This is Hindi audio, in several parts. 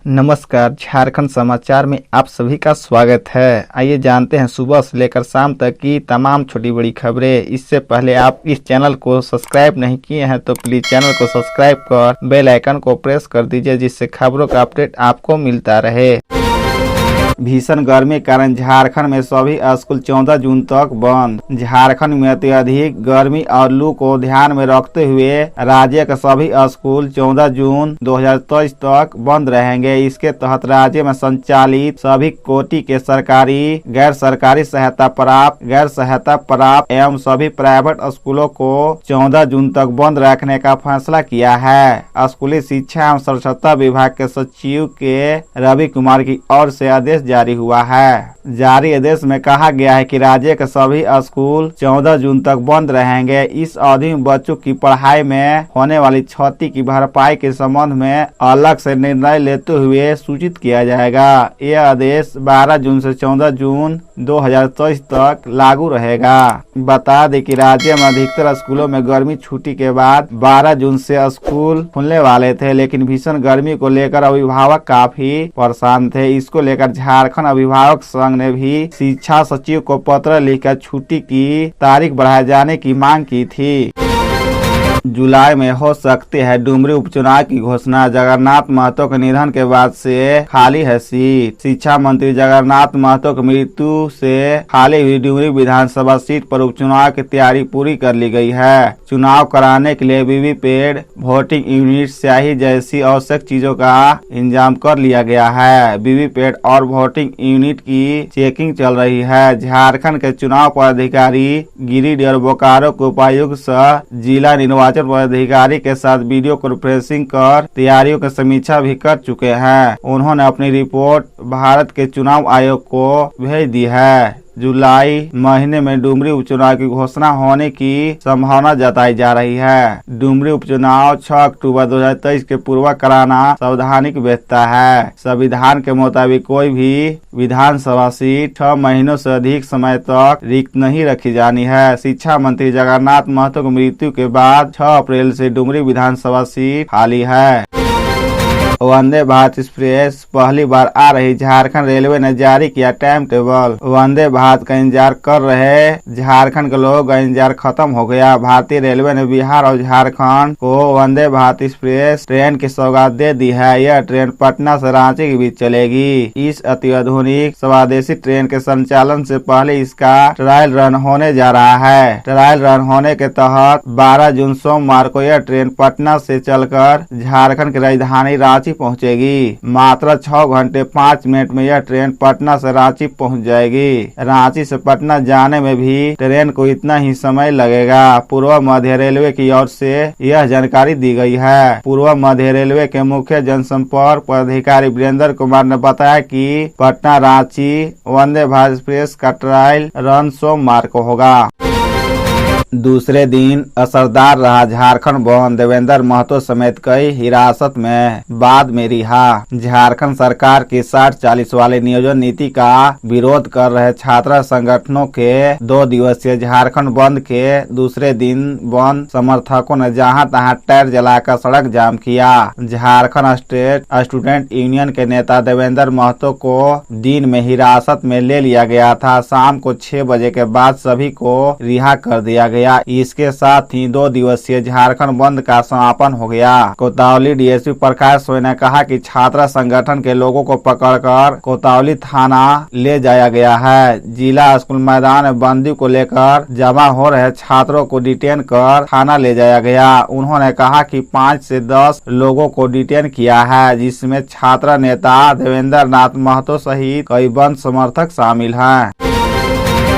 नमस्कार, झारखंड समाचार में आप सभी का स्वागत है। आइए जानते हैं सुबह से लेकर शाम तक की तमाम छोटी बड़ी खबरें। इससे पहले आप इस चैनल को सब्सक्राइब नहीं किए हैं तो प्लीज चैनल को सब्सक्राइब कर बेल आइकन को प्रेस कर दीजिए, जिससे खबरों का अपडेट आपको मिलता रहे। भीषण गर्मी के कारण झारखंड में सभी स्कूल 14 जून तक बंद। झारखंड में अत्यधिक गर्मी और लू को ध्यान में रखते हुए राज्य के सभी स्कूल 14 जून 2023 तक बंद रहेंगे। इसके तहत राज्य में संचालित सभी कोटि के सरकारी, गैर सरकारी सहायता प्राप्त एवं सभी प्राइवेट स्कूलों को 14 जून तक बंद रखने का फैसला किया है। स्कूली शिक्षा एवं स्वच्छता विभाग के सचिव के रवि कुमार की ओर से आदेश जारी हुआ है। जारी आदेश में कहा गया है कि राज्य के सभी स्कूल 14 जून तक बंद रहेंगे। इस अवधि में बच्चों की पढ़ाई में होने वाली क्षति की भरपाई के संबंध में अलग से निर्णय लेते हुए सूचित किया जाएगा। यह आदेश 12 जून से 14 जून 2023 तक लागू रहेगा। बता दें कि राज्य में अधिकतर स्कूलों में गर्मी छुट्टी के बाद 12 जून से स्कूल खुलने वाले थे, लेकिन भीषण गर्मी को लेकर अभिभावक काफी परेशान थे। इसको लेकर झारखंड अभिभावक संघ ने भी शिक्षा सचिव को पत्र लिखकर छुट्टी की तारीख बढ़ाए जाने की मांग की थी। जुलाई में हो सकती है डुमरी उपचुनाव की घोषणा। जगन्नाथ महतो के निधन के बाद से खाली है सीट। शिक्षा मंत्री जगन्नाथ महतो की मृत्यु से खाली हुई डुमरी विधानसभा सीट पर उपचुनाव की तैयारी पूरी कर ली गई है। चुनाव कराने के लिए वीवीपैट, वोटिंग यूनिट, स्याही जैसी आवश्यक चीजों का इंतजाम कर लिया गया है। वीवीपैट और वोटिंग यूनिट की चेकिंग चल रही है। झारखंड के चुनाव पदाधिकारी गिरिडीह और बोकारो के उपायुक्त सह जिला निर्वाचन पदाधिकारी के साथ वीडियो कॉन्फ्रेंसिंग कर तैयारियों की समीक्षा भी कर चुके हैं। उन्होंने अपनी रिपोर्ट भारत के चुनाव आयोग को भेज दी है। जुलाई महीने में डुमरी उपचुनाव की घोषणा होने की संभावना जताई जा रही है। डुमरी उपचुनाव 6 अक्टूबर 2023 के पूर्व कराना संवैधानिक वैधता है। संविधान के मुताबिक कोई भी विधानसभा सीट 6 महीनों से अधिक समय तक रिक्त नहीं रखी जानी है। शिक्षा मंत्री जगन्नाथ महतो की मृत्यु के बाद 6 अप्रैल से डुमरी विधानसभा सीट खाली है। वंदे भारत एक्सप्रेस पहली बार आ रही। झारखंड रेलवे ने जारी किया टाइम टेबल। वंदे भारत का इंतजार कर रहे झारखंड के लोगों का इंतजार खत्म हो गया। भारतीय रेलवे ने बिहार और झारखंड को वंदे भारत एक्सप्रेस ट्रेन की सौगात दे दी है। यह ट्रेन पटना से रांची के बीच चलेगी। इस अत्याधुनिक स्वदेशी ट्रेन के संचालन से पहले इसका ट्रायल रन होने जा रहा है। ट्रायल रन होने के तहत 12 जून सोमवार को यह ट्रेन पटना से चलकर झारखंड की राजधानी रांची पहुंचेगी। मात्र 6 घंटे 5 मिनट में यह ट्रेन पटना से रांची पहुंच जाएगी। रांची से पटना जाने में भी ट्रेन को इतना ही समय लगेगा। पूर्व मध्य रेलवे की ओर से यह जानकारी दी गई है। पूर्व मध्य रेलवे के मुख्य जनसंपर्क पदाधिकारी वीरेंद्र कुमार ने बताया कि पटना रांची वंदे भारत एक्सप्रेस का ट्रायल रन सोमवार को होगा। दूसरे दिन असरदार रहा झारखंड बंद। देवेंद्र महतो समेत कई हिरासत में, बाद में रिहा। झारखंड सरकार की 60-40 वाले नियोजन नीति का विरोध कर रहे छात्र संगठनों के 2 दिवसीय झारखंड बंद के दूसरे दिन बंद समर्थकों ने जहां तहां टायर जलाकर सड़क जाम किया। झारखंड स्टेट स्टूडेंट यूनियन के नेता देवेंद्र महतो को दिन में हिरासत में ले लिया गया था। शाम को 6 बजे के बाद सभी को रिहा कर दिया गया। इसके साथ ही 2 दिवसीय झारखंड बंद का समापन हो गया। कोतवाली डीएसपी प्रकाश सोय ने कहा कि छात्र संगठन के लोगों को पकड़कर कोतवाली थाना ले जाया गया है। जिला स्कूल मैदान में बंदी को लेकर जमा हो रहे छात्रों को डिटेन कर थाना ले जाया गया। उन्होंने कहा कि 5 से 10 लोगों को डिटेन किया है, जिसमें छात्र नेता देवेंद्र नाथ महतो सहित कई बंद समर्थक शामिल हैं।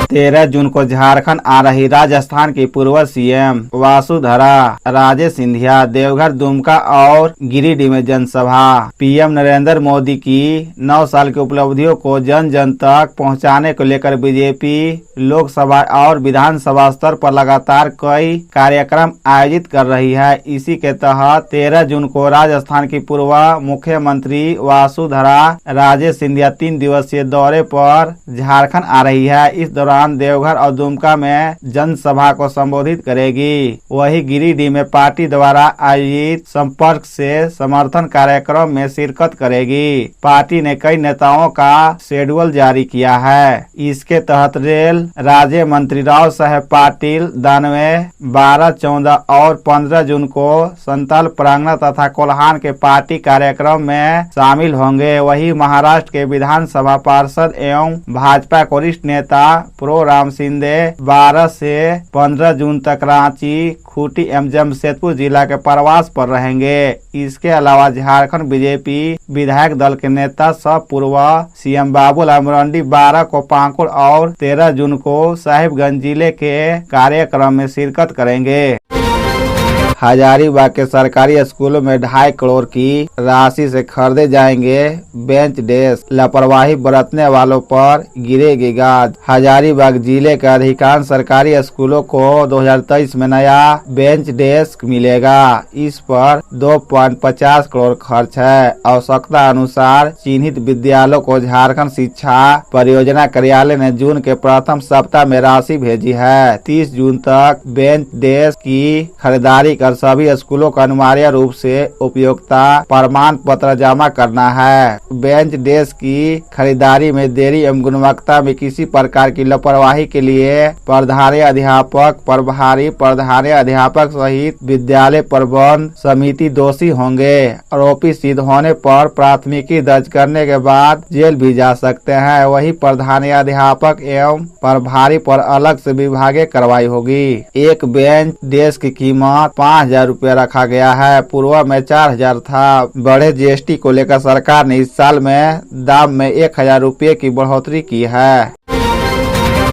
13 जून को झारखंड आ रही राजस्थान की पूर्व सीएम वासुधरा राजे सिंधिया। देवघर, दुमका और गिरिडीह में जनसभा। पीएम नरेंद्र मोदी की 9 साल की उपलब्धियों को जन जन तक पहुंचाने को लेकर बीजेपी लोकसभा और विधानसभा स्तर पर लगातार कई कार्यक्रम आयोजित कर रही है। इसी के तहत 13 जून को राजस्थान की पूर्व मुख्यमंत्री वासुधरा राजे सिंधिया 3 दिवसीय दौरे पर झारखंड आ रही है। इस दौरान दौरान देवघर और दुमका में जनसभा को संबोधित करेगी। वही गिरिडीह में पार्टी द्वारा आयोजित संपर्क से समर्थन कार्यक्रम में शिरकत करेगी। पार्टी ने कई नेताओं का शेड्यूल जारी किया है। इसके तहत रेल राज्य मंत्री राव साहेब पाटिल 92, 12, 14 और 15 जून को संतल प्रांगण तथा कोल्हान के पार्टी कार्यक्रम में शामिल होंगे। वही महाराष्ट्र के विधानसभा पार्षद एवं भाजपा वरिष्ठ नेता प्रो राम शिंदे 12 से 15 जून तक रांची, खूंटी एवं जमशेदपुर जिला के प्रवास पर रहेंगे। इसके अलावा झारखंड बीजेपी विधायक दल के नेता सह पूर्व सीएम बाबूलाल मरांडी 12 को पाकुड़ और 13 जून को साहिबगंज जिले के कार्यक्रम में शिरकत करेंगे। हजारीबाग के सरकारी स्कूलों में 2.5 करोड़ की राशि से खरीदे जाएंगे बेंच डेस्क, लापरवाही बरतने वालों पर गिरेगी गाज। हजारीबाग जिले के अधिकांश सरकारी स्कूलों को 2023 में नया बेंच डेस्क मिलेगा। इस पर 2.50 करोड़ खर्च है। आवश्यकता अनुसार चिन्हित विद्यालयों को झारखंड शिक्षा परियोजना कार्यालय ने जून के प्रथम सप्ताह में राशि भेजी है। 30 जून तक बेंच डेस्क की खरीदारी कर सभी स्कूलों को अनिवार्य रूप से उपयोगिता प्रमाण पत्र जमा करना है। बेंच डेस्क की खरीदारी में देरी एवं गुणवत्ता में किसी प्रकार की लापरवाही के लिए प्रधान अध्यापक, प्रभारी प्रधान अध्यापक सहित विद्यालय प्रबंधन समिति दोषी होंगे। आरोपी सिद्ध होने पर प्राथमिकी दर्ज करने के बाद जेल भी जा सकते हैं। वही प्रधान अध्यापक एवं प्रभारी पर अलग से विभागीय कार्रवाई होगी। एक बेंच डेस्क की कीमत 5,000 रुपया रखा गया है। पूर्व में 4,000 था। बड़े जीएसटी को लेकर सरकार ने इस साल में दाम में 1,000 रुपये की बढ़ोतरी की है।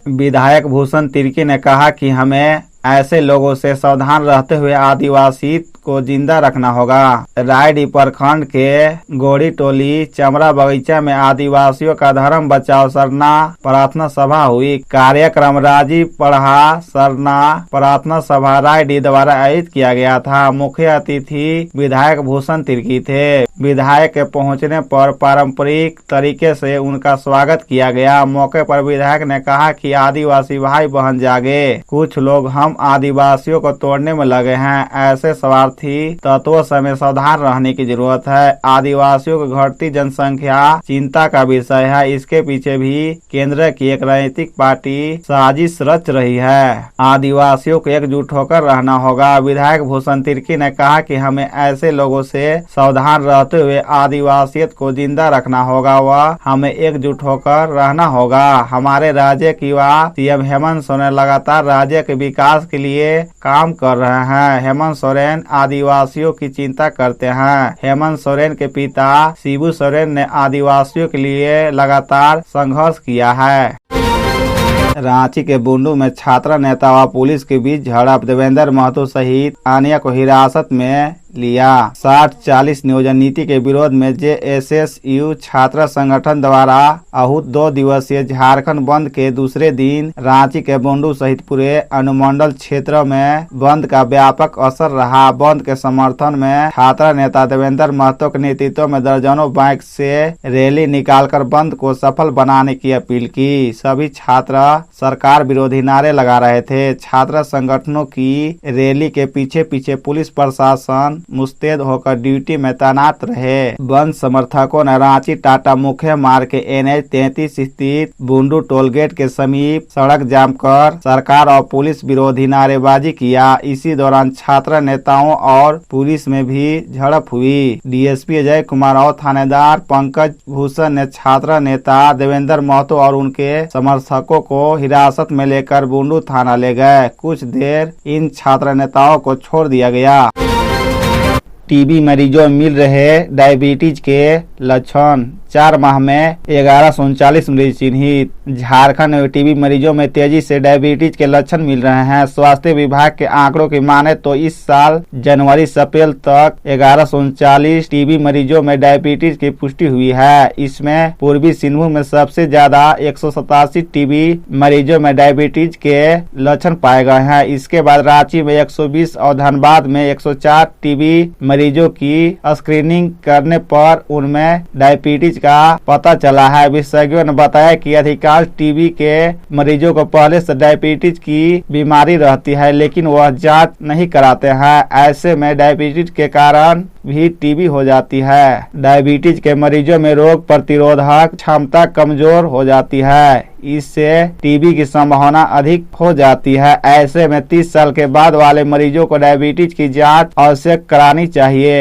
विधायक भूषण तिर्की ने कहा कि हमें ऐसे लोगों से सावधान रहते हुए आदिवासी को जिंदा रखना होगा। रायडीह प्रखंड के गोड़ी टोली चमरा बगीचा में आदिवासियों का धर्म बचाओ सरना प्रार्थना सभा हुई। कार्यक्रम राजीव पढ़ा सरना प्रार्थना सभा रायडीह द्वारा आयोजित किया गया था। मुख्य अतिथि विधायक भूषण तिर्की थे। विधायक के पहुंचने पर पारंपरिक तरीके से उनका स्वागत किया गया। मौके पर विधायक ने कहा कि आदिवासी भाई बहन जागे, कुछ लोग हम आदिवासियों को तोड़ने में लगे हैं। ऐसे स्वार्थी तत्वों से हमें सावधान रहने की जरूरत है। आदिवासियों की घटती जनसंख्या चिंता का विषय है। इसके पीछे भी केंद्र की एक राजनीतिक पार्टी साजिश रच रही है। आदिवासियों को एकजुट होकर रहना होगा। विधायक भूषण तिर्की ने कहा कि हमें ऐसे लोगों से सावधान रहते हुए आदिवासियत को जिंदा रखना होगा व हमें एकजुट होकर रहना होगा। हमारे राज्य की व सीएम हेमंत सोरेन लगातार राज्य के विकास के लिए काम कर रहे हैं। हेमंत सोरेन आदिवासियों की चिंता करते हैं। हेमंत सोरेन के पिता शिबू सोरेन ने आदिवासियों के लिए लगातार संघर्ष किया है। रांची के बुंडू में छात्र नेता व पुलिस के बीच झड़प, देवेंद्र महतो सहित अन्य को हिरासत में लिया। 60-40 नियोजन नीति के विरोध में जेएसएसयू छात्र संगठन द्वारा आहूत 2 दिवसीय झारखंड बंद के दूसरे दिन रांची के बुंडू सहित पूरे अनुमंडल क्षेत्र में बंद का व्यापक असर रहा। बंद के समर्थन में छात्र नेता देवेंद्र महतो के नेतृत्व में दर्जनों बाइक से रैली निकालकर बंद को सफल बनाने की अपील की। सभी छात्र सरकार विरोधी नारे लगा रहे थे। छात्र संगठनों की रैली के पीछे पीछे पुलिस प्रशासन मुस्तैद होकर ड्यूटी में तैनात रहे। बंद समर्थकों ने रांची टाटा मुख्य मार्ग के NH 33 स्थित बुंडू टोल गेट के समीप सड़क जाम कर सरकार और पुलिस विरोधी नारेबाजी किया। इसी दौरान छात्र नेताओं और पुलिस में भी झड़प हुई। डीएसपी अजय कुमार और थानेदार पंकज भूषण ने छात्र नेता देवेंद्र महतो और उनके समर्थकों को हिरासत में लेकर बुंडू थाना ले गए। कुछ देर इन छात्र नेताओं को छोड़ दिया गया। टीबी मरीजों में मिल रहे डायबिटीज के लक्षण, 4 माह में 1139 मरीज चिन्हित। झारखंड में टीबी मरीजों में तेजी से डायबिटीज के लक्षण मिल रहे हैं। स्वास्थ्य विभाग के आंकड़ों की माने तो इस साल जनवरी से अप्रैल तक 1139 टीबी मरीजों में डायबिटीज की पुष्टि हुई है। इसमें पूर्वी सिंहभूम में सबसे ज्यादा 187 टीबी मरीजों में डायबिटीज के लक्षण पाए गए हैं। इसके बाद रांची में 120 और धनबाद में 104 टीबी मरीजों की स्क्रीनिंग करने पर उनमें डायबिटीज का पता चला है। विशेषज्ञों ने बताया कि अधिकांश टीबी के मरीजों को पहले से डायबिटीज की बीमारी रहती है, लेकिन वह जांच नहीं कराते हैं। ऐसे में डायबिटीज के कारण भी टीबी हो जाती है। डायबिटीज के मरीजों में रोग प्रतिरोधक क्षमता कमजोर हो जाती है, इससे टीबी की संभावना अधिक हो जाती है। ऐसे में 30 साल के बाद वाले मरीजों को डायबिटीज की जांच अवश्य करानी चाहिए।